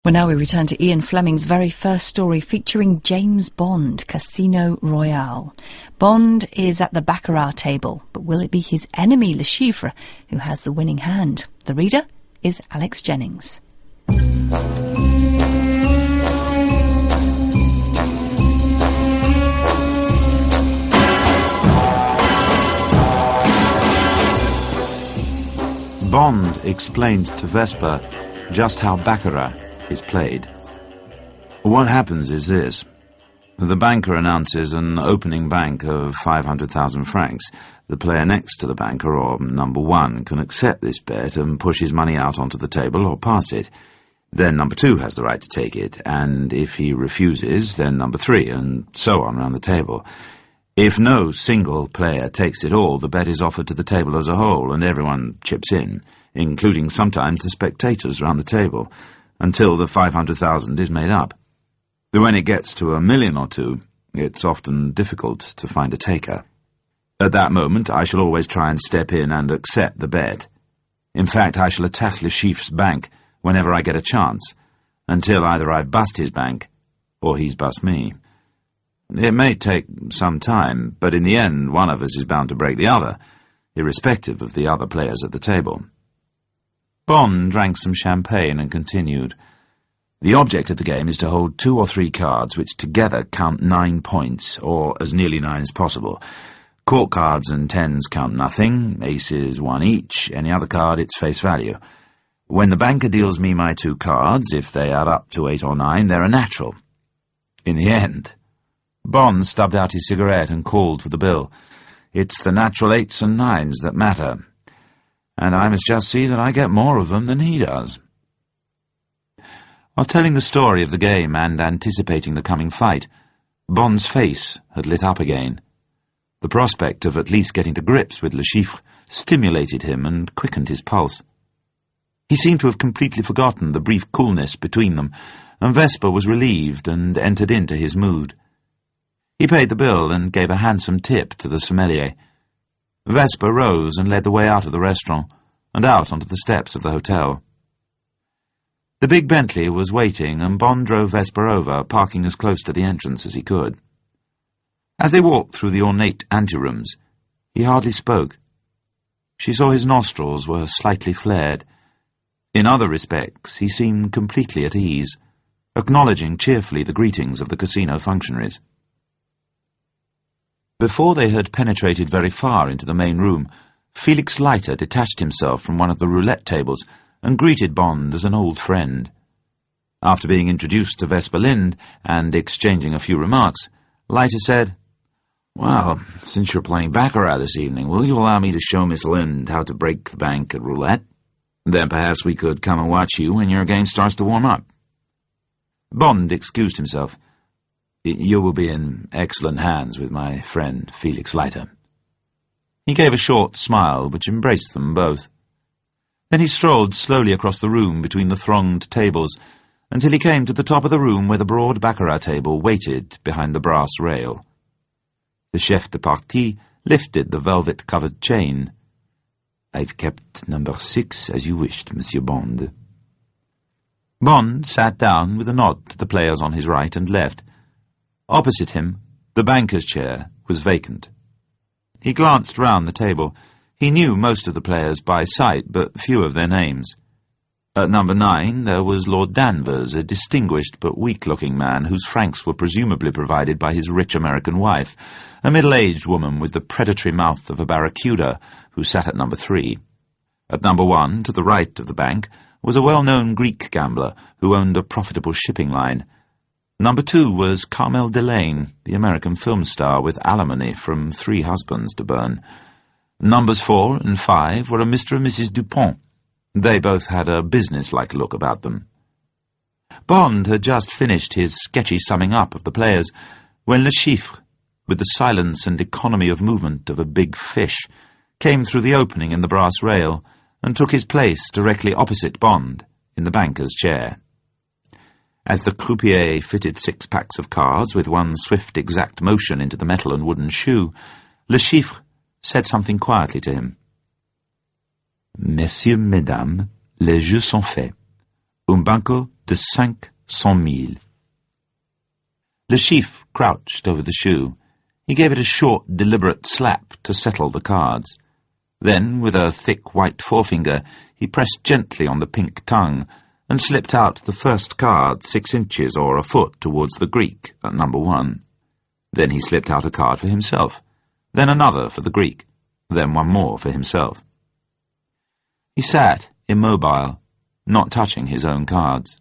Well, now we return to Ian Fleming's very first story featuring James Bond, Casino Royale. Bond is at the baccarat table, but will it be his enemy, Le Chiffre, who has the winning hand? The reader is Alex Jennings. Bond explained to Vesper just how baccarat is played. What happens is this. The banker announces an opening bank of 500,000 francs. The player next to the banker, or number one, can accept this bet and push his money out onto the table or pass it. Then number two has the right to take it, and if he refuses, then number three, and so on around the table. If no single player takes it all, the bet is offered to the table as a whole, and everyone chips in, including sometimes the spectators around the table, until the 500,000 is made up. But when it gets to 1 million or two, it's often difficult to find a taker. At that moment, I shall always try and step in and accept the bet. In fact, I shall attack Le Chiffre's bank whenever I get a chance, until either I bust his bank or he's bust me. It may take some time, but in the end, one of us is bound to break the other, irrespective of the other players at the table. Bond drank some champagne and continued. The object of the game is to hold 2 or 3 cards which together count 9 points, or as nearly 9 as possible. Court cards and tens count nothing, aces 1 each, any other card its face value. When the banker deals me my 2 cards, if they add up to 8 or 9, they're a natural. In the end, Bond stubbed out his cigarette and called for the bill. It's the natural 8s and 9s that matter, and I must just see that I get more of them than he does. While telling the story of the game and anticipating the coming fight, Bond's face had lit up again. The prospect of at least getting to grips with Le Chiffre stimulated him and quickened his pulse. He seemed to have completely forgotten the brief coolness between them, and Vesper was relieved and entered into his mood. He paid the bill and gave a handsome tip to the sommelier. Vesper rose and led the way out of the restaurant and out onto the steps of the hotel. The big Bentley was waiting, and Bond drove Vesper over, parking as close to the entrance as he could. As they walked through the ornate anterooms, he hardly spoke. She saw his nostrils were slightly flared. In other respects, he seemed completely at ease, acknowledging cheerfully the greetings of the casino functionaries. Before they had penetrated very far into the main room, Felix Leiter detached himself from one of the roulette tables and greeted Bond as an old friend. After being introduced to Vesper Lind and exchanging a few remarks, Leiter said, "Well, since you're playing baccarat this evening, will you allow me to show Miss Lind how to break the bank at roulette? Then perhaps we could come and watch you when your game starts to warm up." Bond excused himself. "You will be in excellent hands with my friend Felix Leiter." He gave a short smile which embraced them both. Then he strolled slowly across the room between the thronged tables until he came to the top of the room where the broad baccarat table waited behind the brass rail. The chef de partie lifted the velvet-covered chain. "I've kept number 6 as you wished, Monsieur Bond." Bond sat down with a nod to the players on his right and left. Opposite him, the banker's chair was vacant. He glanced round the table. He knew most of the players by sight, but few of their names. At number 9 there was Lord Danvers, a distinguished but weak-looking man whose francs were presumably provided by his rich American wife, a middle-aged woman with the predatory mouth of a barracuda, who sat at number 3. At number 1, to the right of the bank, was a well-known Greek gambler who owned a profitable shipping line. Number 2 was Carmel Delane, the American film star with alimony from 3 husbands to burn. Numbers 4 and 5 were a Mr. and Mrs. Dupont. They both had a business-like look about them. Bond had just finished his sketchy summing up of the players when Le Chiffre, with the silence and economy of movement of a big fish, came through the opening in the brass rail and took his place directly opposite Bond in the banker's chair. As the croupier fitted 6 packs of cards with one swift, exact motion into the metal and wooden shoe, Le Chiffre said something quietly to him. "Messieurs, mesdames, les jeux sont faits. Un banco de 500 000. Le Chiffre crouched over the shoe. He gave it a short, deliberate slap to settle the cards. Then, with a thick white forefinger, he pressed gently on the pink tongue and slipped out the first card 6 inches or a foot towards the Greek at number 1. Then he slipped out a card for himself, then another for the Greek, then one more for himself. He sat, immobile, not touching his own cards.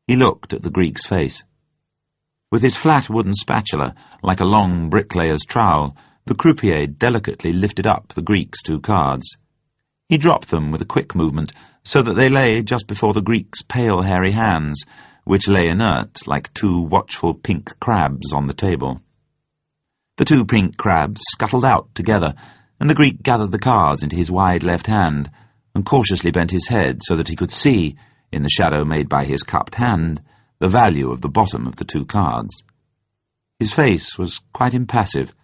He looked at the Greek's face. With his flat wooden spatula, like a long bricklayer's trowel, the croupier delicately lifted up the Greek's 2 cards. He dropped them with a quick movement, so that they lay just before the Greek's pale, hairy hands, which lay inert like 2 watchful pink crabs on the table. The 2 pink crabs scuttled out together, and the Greek gathered the cards into his wide left hand, and cautiously bent his head so that he could see, in the shadow made by his cupped hand, the value of the bottom of the 2 cards. His face was quite impassive.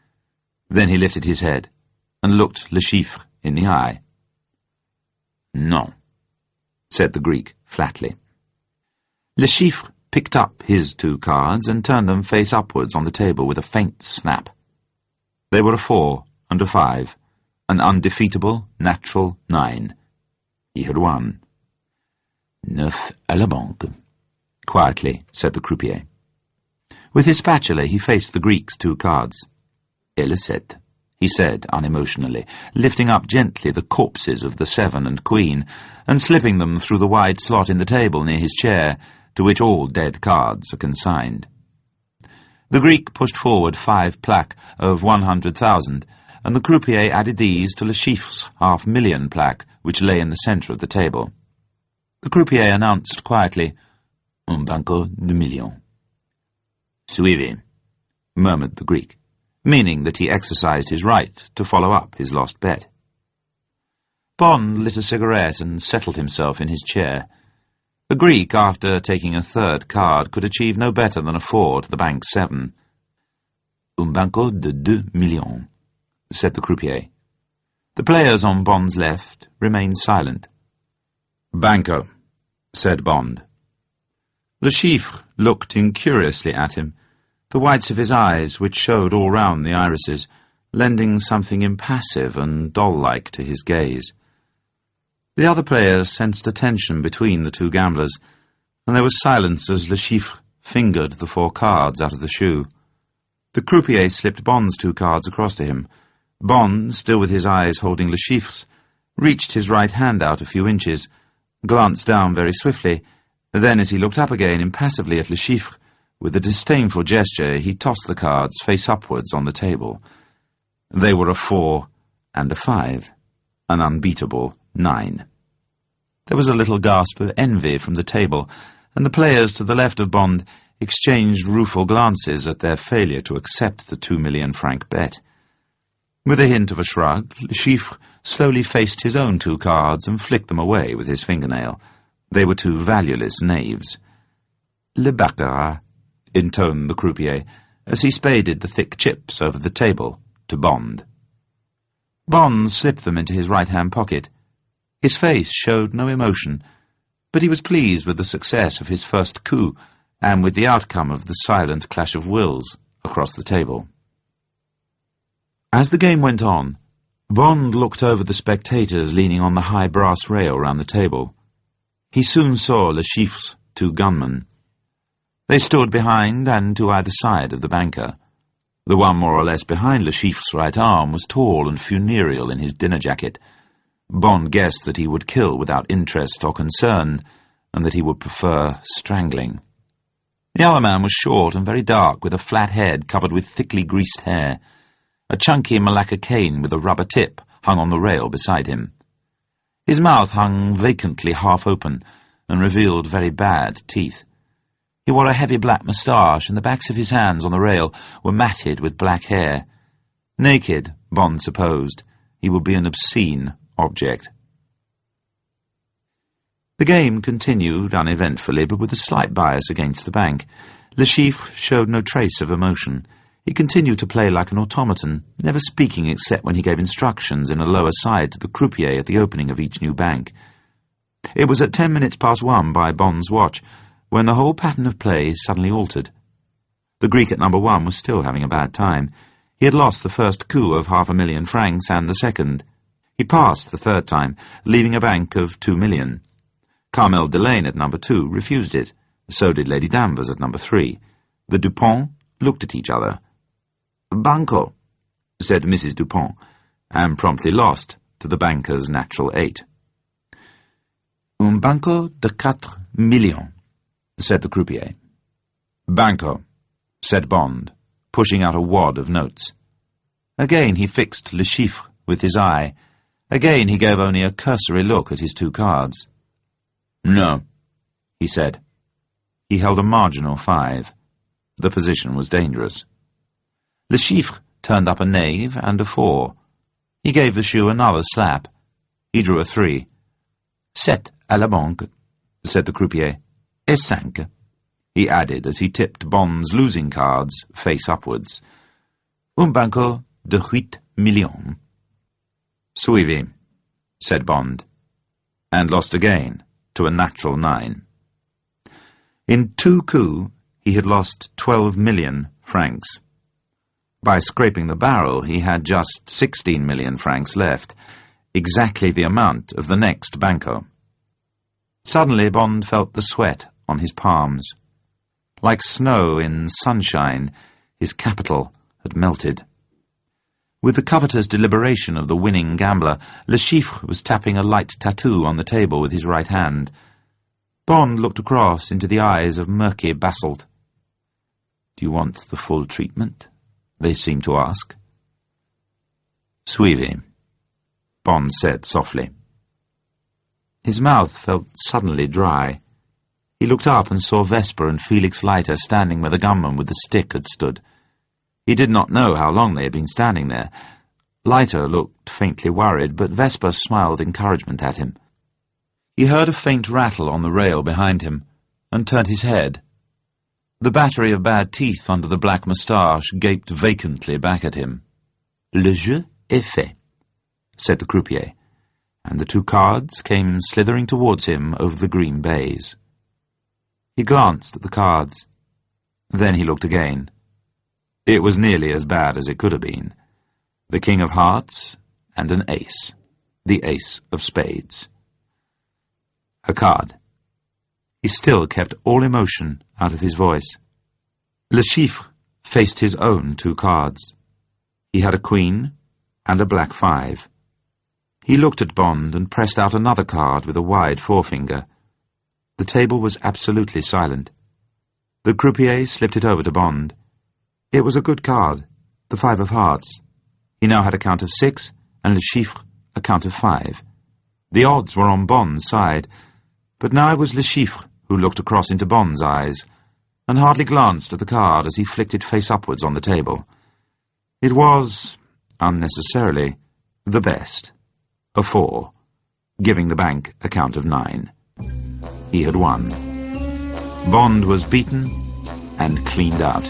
Then he lifted his head and looked Le Chiffre in the eye. "Non," said the Greek flatly. Le Chiffre picked up his 2 cards and turned them face upwards on the table with a faint snap. They were a 4 and a 5, an undefeatable, natural 9. He had won. "9 à la banque," quietly said the croupier. With his spatula he faced the Greek's 2 cards. "Et le 7," he said unemotionally, lifting up gently the corpses of the 7 and Queen, and slipping them through the wide slot in the table near his chair, to which all dead cards are consigned. The Greek pushed forward 5 plaques of 100,000, and the croupier added these to Le Chiffre's $500,000 plaque, which lay in the centre of the table. The croupier announced quietly, "Un banco de millions." "Suivez," murmured the Greek, meaning that he exercised his right to follow up his lost bet. Bond lit a cigarette and settled himself in his chair. The Greek, after taking a 3rd card, could achieve no better than a 4 to the bank's 7. "Un banco de 2 millions," said the croupier. The players on Bond's left remained silent. "Banco," said Bond. Le Chiffre looked incuriously at him, the whites of his eyes, which showed all round the irises, lending something impassive and doll-like to his gaze. The other players sensed a tension between the 2 gamblers, and there was silence as Le Chiffre fingered the 4 cards out of the shoe. The croupier slipped Bond's 2 cards across to him. Bond, still with his eyes holding Le Chiffre's, reached his right hand out a few inches, glanced down very swiftly, then as he looked up again impassively at Le Chiffre, with a disdainful gesture he tossed the cards face upwards on the table. They were a 4 and a 5, an unbeatable 9. There was a little gasp of envy from the table, and the players to the left of Bond exchanged rueful glances at their failure to accept the 2 million franc bet. With a hint of a shrug, Le Chiffre slowly faced his own 2 cards and flicked them away with his fingernail. They were 2 valueless knaves. "Le baccarat," intoned the croupier, as he spaded the thick chips over the table to Bond. Bond slipped them into his right-hand pocket. His face showed no emotion, but he was pleased with the success of his first coup and with the outcome of the silent clash of wills across the table. As the game went on, Bond looked over the spectators leaning on the high brass rail round the table. He soon saw Le Chiffre's 2 gunmen. They stood behind and to either side of the banker. The one more or less behind Le Chiffre's right arm was tall and funereal in his dinner jacket. Bond guessed that he would kill without interest or concern, and that he would prefer strangling. The other man was short and very dark, with a flat head covered with thickly greased hair. A chunky Malacca cane with a rubber tip hung on the rail beside him. His mouth hung vacantly half open and revealed very bad teeth. He wore a heavy black moustache, and the backs of his hands on the rail were matted with black hair. Naked, Bond supposed, he would be an obscene object. The game continued uneventfully, but with a slight bias against the bank. Le Chiffre showed no trace of emotion. He continued to play like an automaton, never speaking except when he gave instructions in a lower side to the croupier at the opening of each new bank. It was at 1:10 by Bond's watch when the whole pattern of play suddenly altered. The Greek at number 1 was still having a bad time. He had lost the first coup of 500,000 francs and the second. He passed the third time, leaving a bank of 2 million. Carmel Delane at number 2 refused it. So did Lady Danvers at number 3. The Dupont looked at each other. "Banco," said Mrs. Dupont, and promptly lost to the banker's natural 8. "Un banco de 4 millions," said the croupier. "Banco," said Bond, pushing out a wad of notes. Again he fixed Le Chiffre with his eye. Again he gave only a cursory look at his 2 cards. "No," he said. He held a marginal 5. The position was dangerous. Le Chiffre turned up a knave and a 4. He gave the shoe another slap. He drew a 3. "Sept à la banque," said the croupier. "Et 5. He added as he tipped Bond's losing cards face upwards. "Un banco de 8 millions." "Suivi," said Bond, and lost again to a natural 9. In 2 coups he had lost 12 million francs. By scraping the barrel he had just 16 million francs left, exactly the amount of the next banco. Suddenly Bond felt the sweat on his palms. Like snow in sunshine, his capital had melted. With the covetous deliberation of the winning gambler, Le Chiffre was tapping a light tattoo on the table with his right hand. Bond looked across into the eyes of murky basalt. "Do you want the full treatment?" they seemed to ask. "Suivi," Bond said softly. His mouth felt suddenly dry. He looked up and saw Vesper and Felix Leiter standing where the gunman with the stick had stood. He did not know how long they had been standing there. Leiter looked faintly worried, but Vesper smiled encouragement at him. He heard a faint rattle on the rail behind him, and turned his head. The battery of bad teeth under the black moustache gaped vacantly back at him. "Le jeu est fait," said the croupier, and the 2 cards came slithering towards him over the green baize. He glanced at the cards. Then he looked again. It was nearly as bad as it could have been. The King of Hearts and an ace. The Ace of Spades. A card. He still kept all emotion out of his voice. Le Chiffre faced his own 2 cards. He had a queen and a black 5. He looked at Bond and pressed out another card with a wide forefinger. The table was absolutely silent. The croupier slipped it over to Bond. It was a good card, the 5 of hearts. He now had a count of 6, and Le Chiffre a count of 5. The odds were on Bond's side, but now it was Le Chiffre who looked across into Bond's eyes, and hardly glanced at the card as he flicked it face upwards on the table. It was, unnecessarily, the best, a 4, giving the bank a count of 9. He had won. Bond was beaten and cleaned out.